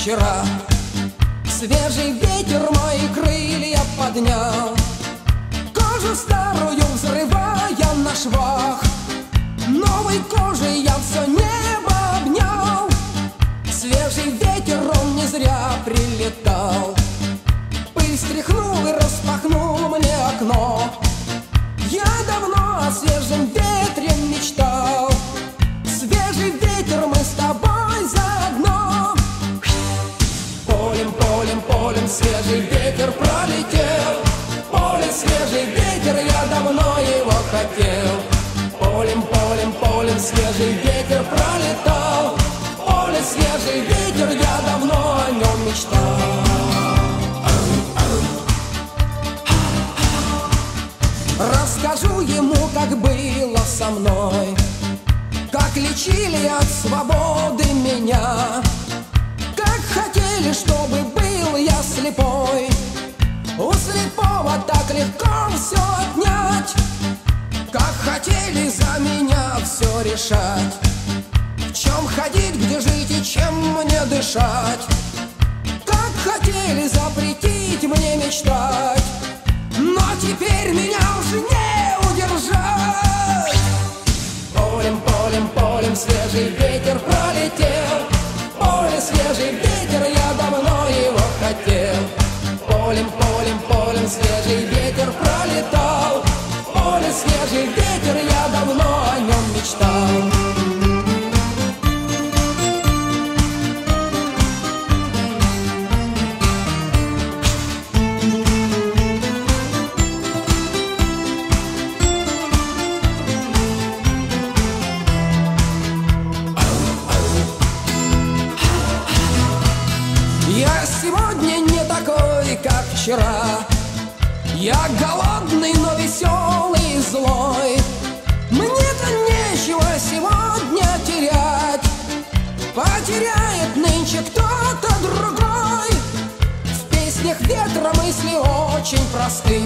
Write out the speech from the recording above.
вчера. Свежий ветер мои крылья поднял, кожу старую взрывая на швах. Новой кожей я все небо обнял. Свежий ветер, он не зря прилетал. Пыль стряхнул и распахнул мне окно. Я давно о свежем ветре мечтал. Свежий ветер, мы с тобой заодно. Полем, полем, полем свежий ветер пролетел. Поле, свежий ветер, я давно его хотел. Полем, полем, полем свежий ветер пролетал. Поле, свежий ветер, я давно о нем мечтал. Расскажу ему, как было со мной, как лечили от свободы меня, как хотели, чтобы был я слепой. У слепого так легко все отнять, как хотели за меня все решать. В чем ходить, где жить и чем мне дышать, как хотели запретить мне мечтать. Но теперь меня уже не удержать. Полем, полем, полем свежий ветер пролетел. Поле, свежий ветер, я давно его хотел. Полем, полем, полем свежий ветер пролетал. Поле, свежий ветер, я давно о нем мечтал. Я сегодня не такой, как вчера. Я голодный, но веселый и злой. Мне-то нечего сегодня терять. Потеряет нынче кто-то другой. В песнях ветра мысли очень просты.